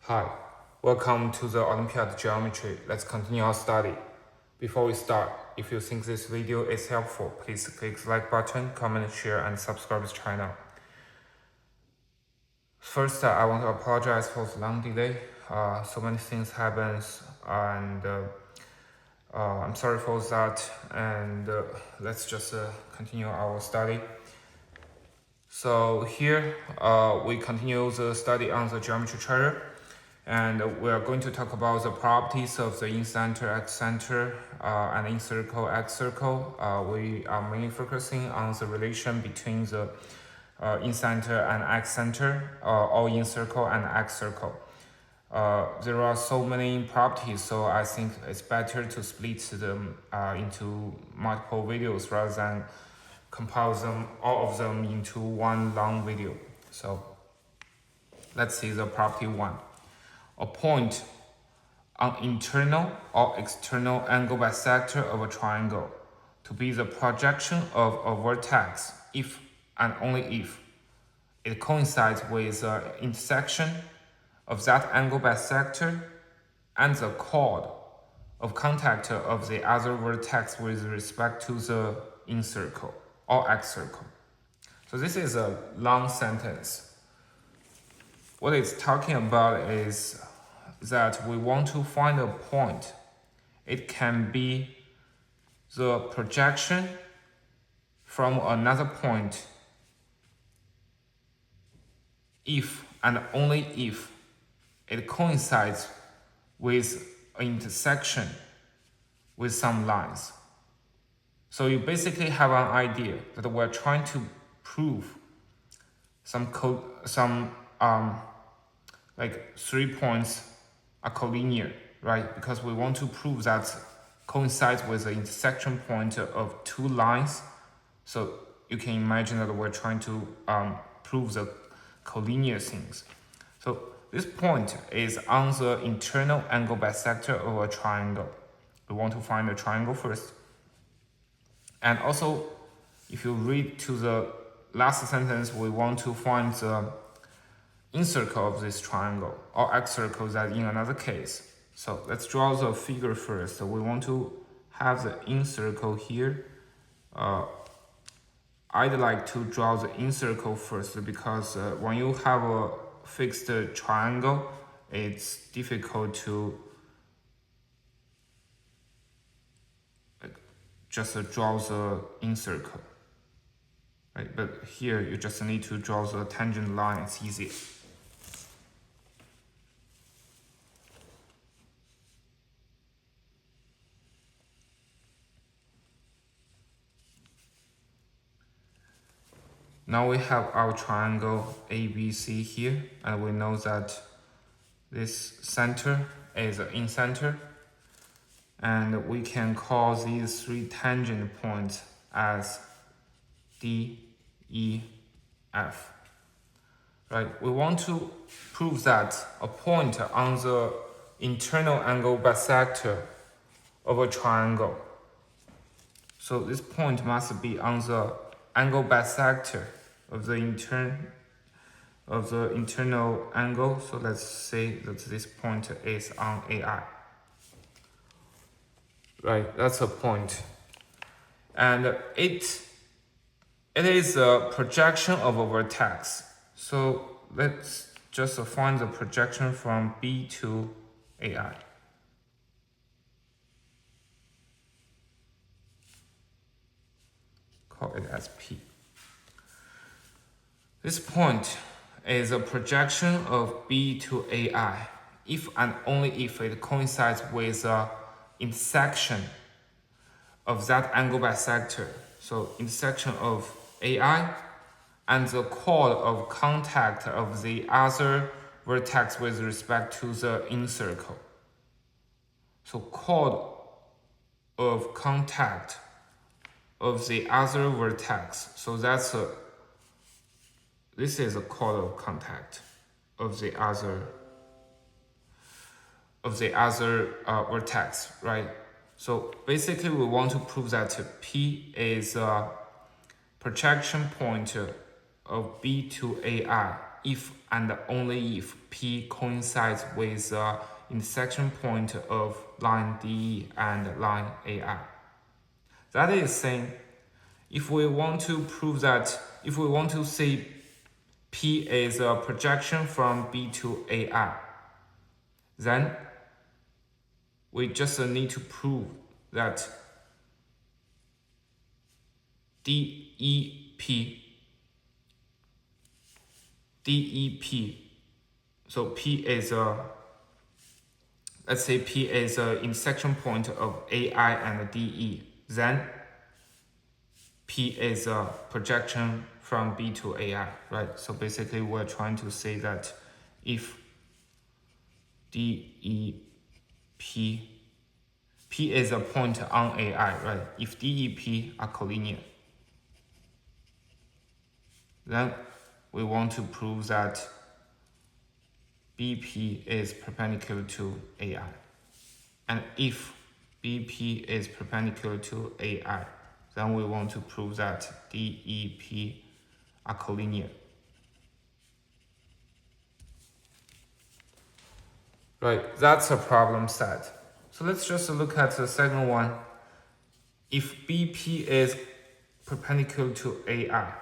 Hi, welcome to the Olympiad geometry. Let's continue our study. Before we start, if you think this video is helpful, please click the like button, comment, share, and subscribe to the channel. First, I want to apologize for the long delay. So many things happens, and I'm sorry for that. And let's just continue our study. So here, we continue the study on the geometry treasure. And we are going to talk about the properties of the incenter, excenter, and incircle, excircle. We are mainly focusing on the relation between the incenter and excenter, or incircle and excircle. There are so many properties, so I think it's better to split them into multiple videos rather than compile them, all of them, into one long video. So let's see the property 1. A point on internal or external angle bisector of a triangle to be the projection of a vertex if and only if it coincides with the intersection of that angle bisector and the chord of contact of the other vertex with respect to the incircle or excircle. So this is a long sentence. What it's talking about is that we want to find a point. It can be the projection from another point if and only if it coincides with an intersection with some lines. So you basically have an idea that we're trying to prove like 3 points are collinear, right? Because we want to prove that coincides with the intersection point of 2 lines. So you can imagine that we're trying to prove the collinear things. So this point is on the internal angle bisector of a triangle. We want to find the triangle first. And also, if you read to the last sentence, we want to find the incircle of this triangle, or excircle that in another case. So let's draw the figure first. So we want to have the incircle here. I'd like to draw the incircle first because when you have a fixed triangle, it's difficult to just draw the incircle, right? But here you just need to draw the tangent line. It's easy. Now we have our triangle ABC here, and we know that this center is the incenter, and we can call these 3 tangent points as D, E, F. Right? We want to prove that a point on the internal angle bisector of a triangle. So this point must be on the angle bisector of the internal angle. So let's say that this point is on AI. Right, that's a point. And it is a projection of a vertex. So let's just find the projection from B to AI. Call it as P. This point is a projection of B to AI if and only if it coincides with the intersection of that angle bisector. So intersection of AI and the chord of contact of the other vertex with respect to the incircle. So chord of contact of the other vertex. So this is a chord of contact of the other vertex, right? So basically we want to prove that P is a projection point of B to AI if and only if P coincides with the intersection point of line DE and line AI. That is saying, if we want to prove that, if we want to say P is a projection from B to AI, then we just need to prove that DEP, so P is a, let's say P is an intersection point of AI and DE, then P is a projection from B to AI, right? So basically we're trying to say that if DEP, P is a point on AI, right? If DEP are collinear, then we want to prove that BP is perpendicular to AI. And if BP is perpendicular to AI, then we want to prove that DEP are collinear. Right, that's a problem set. So let's just look at the second one. If BP is perpendicular to AI,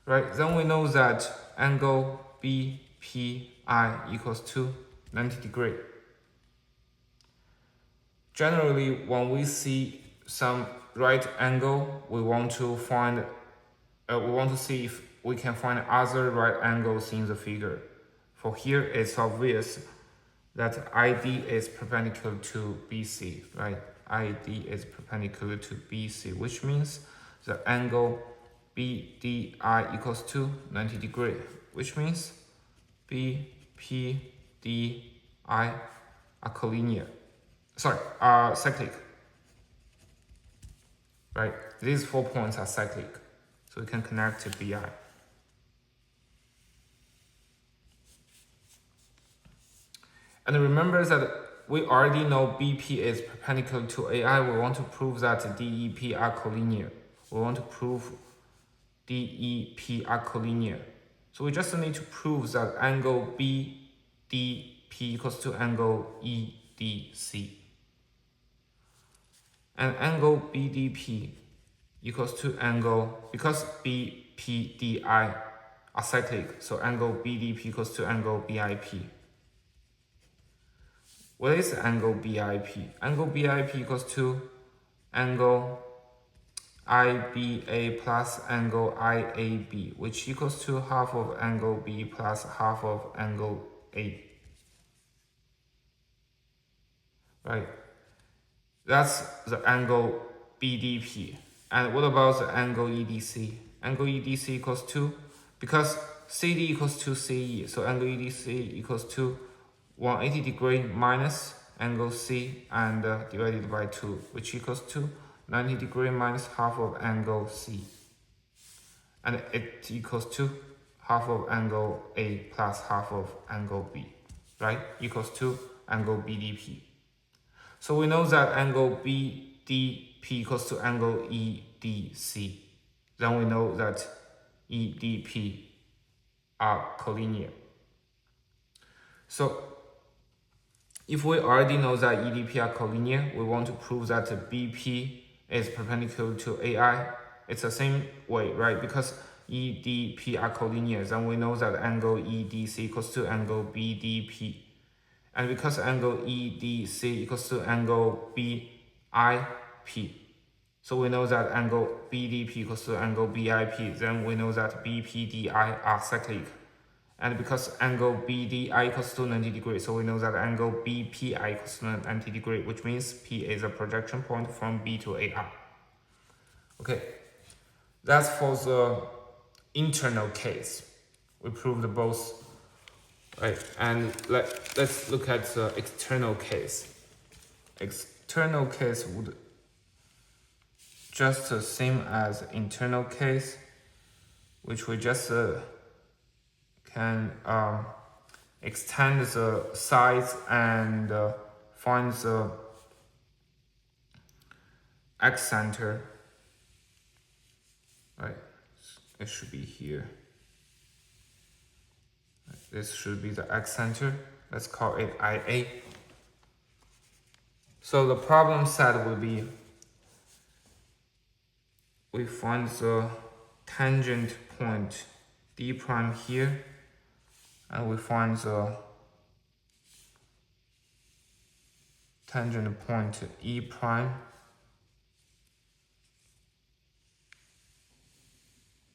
right, then we know that angle BPI equals to 90 degrees. Generally, when we see some right angle, we want to see if we can find other right angles in the figure. For here, it's obvious that ID is perpendicular to BC, right? ID is perpendicular to BC, which means the angle BDI equals to 90 degrees, which means BPDI are collinear. Cyclic. Right? These 4 points are cyclic, so we can connect to BI. And remember that we already know BP is perpendicular to AI. We want to prove that DEP are collinear. We want to prove DEP are collinear. So we just need to prove that angle BDP equals to angle EDC. And angle BDP equals to angle, because BPDI are cyclic, so angle BDP equals to angle BIP. What is angle BIP? Angle BIP equals to angle IBA plus angle IAB, which equals to half of angle B plus half of angle A. Right? That's the angle BDP. And what about the angle EDC? Angle EDC equals to, because CD equals to CE, so angle EDC equals to 180 degrees minus angle C and divided by 2, which equals to 90 degrees minus half of angle C. And it equals to half of angle A plus half of angle B, right? Equals to angle BDP. So we know that angle BDP equals to angle EDC. Then we know that EDP are collinear. So if we already know that EDP are collinear, we want to prove that BP is perpendicular to AI. It's the same way, right? Because EDP are collinear, then we know that angle EDC equals to angle BDP. And because angle EDC equals to angle BIP, so we know that angle BDP equals to angle BIP, then we know that BPDI are cyclic. And because angle BDI equals to 90 degrees, so we know that angle BPI equals to 90 degrees, which means P is a projection point from B to AI. Okay, that's for the internal case. We proved both. Right, and let's look at the external case. External case would just the same as internal case, which we just can extend the size and find the excenter. Right, it should be here. This should be the excenter. Let's call it IA. So the problem set will be, we find the tangent point D prime here, and we find the tangent point E prime,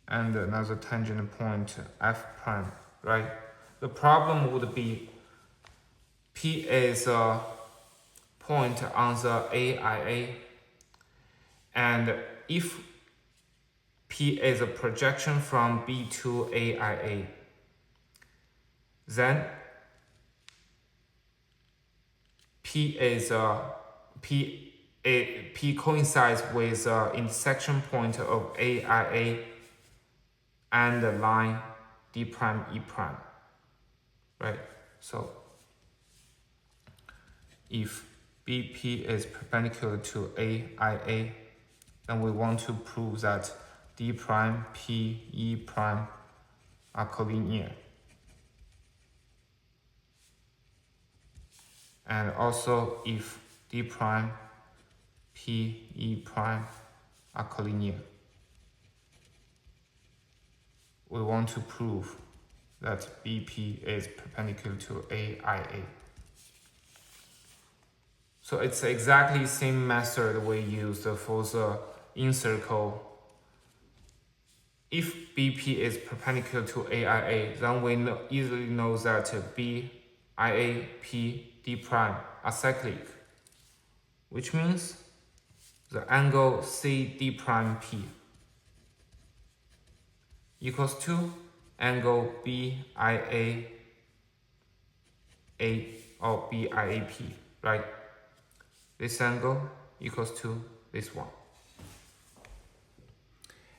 and another tangent point F prime, right? The problem would be P is a point on the AIA, and if P is a projection from B to AIA, then P coincides with the intersection point of AIA and the line D prime E prime, right? So if BP is perpendicular to AIA, then we want to prove that D prime P E prime are collinear. And also if D prime P E prime are collinear, we want to prove that BP is perpendicular to AIA. So it's exactly the same method we used for the Incircle. If BP is perpendicular to AIA, then we easily know that BIA P D prime are cyclic, which means the angle CD prime P equals to angle BIA A or BIAP, right? This angle equals to this one.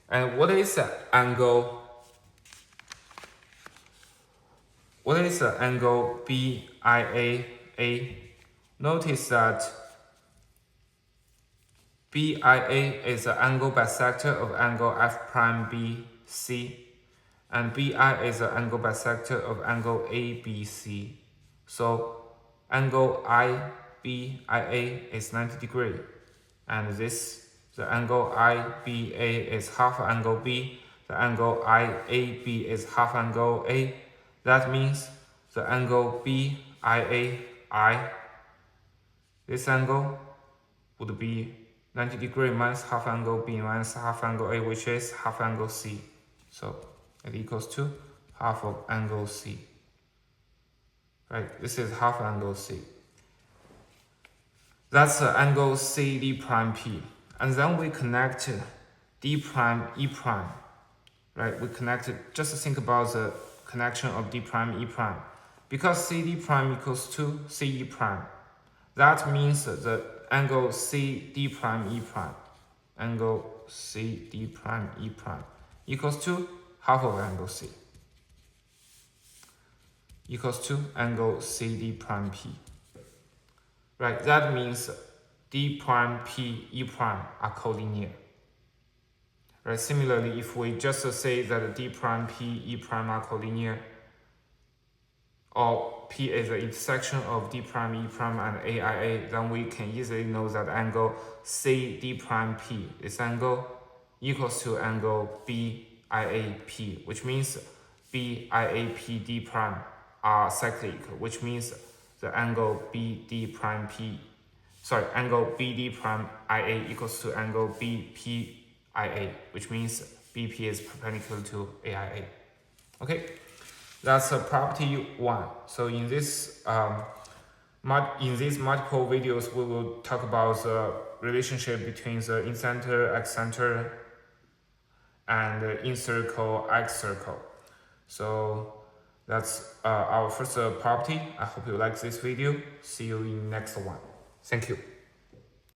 And what is the angle? What is the angle BIAA? Notice that BIA is the angle bisector of angle F prime BC, and BI is the angle bisector of angle ABC. So angle IBIA is 90 degrees, and the angle IBA is half angle B, the angle IAB is half angle A. That means the angle BIAI, this angle would be 90 degrees minus half angle B minus half angle A, which is half angle C. So it equals to half of angle C. Right, this is half angle C. That's the angle CD prime P. And then we connect D prime E prime. Right, we connect it, just think about the connection of D prime E prime. Because CD prime equals to CE prime, that means the angle CD prime E prime, angle CD prime E prime equals to half of angle C, equals to angle CD prime P. Right, that means D prime P E prime are collinear. Right, similarly, if we just say that D prime P E prime are collinear, or P is the intersection of D prime E prime and AIA, then we can easily know that angle CD prime P, this angle, equals to angle BIAP, which means BIAP D prime are cyclic, which means the angle BD prime IA equals to angle BPIA, which means BP is perpendicular to AIA. Okay, that's property 1. So in this these multiple videos, we will talk about the relationship between the incenter, excenter, and incircle, excircle. So that's our first property. I hope you like this video. See you in next one. Thank you.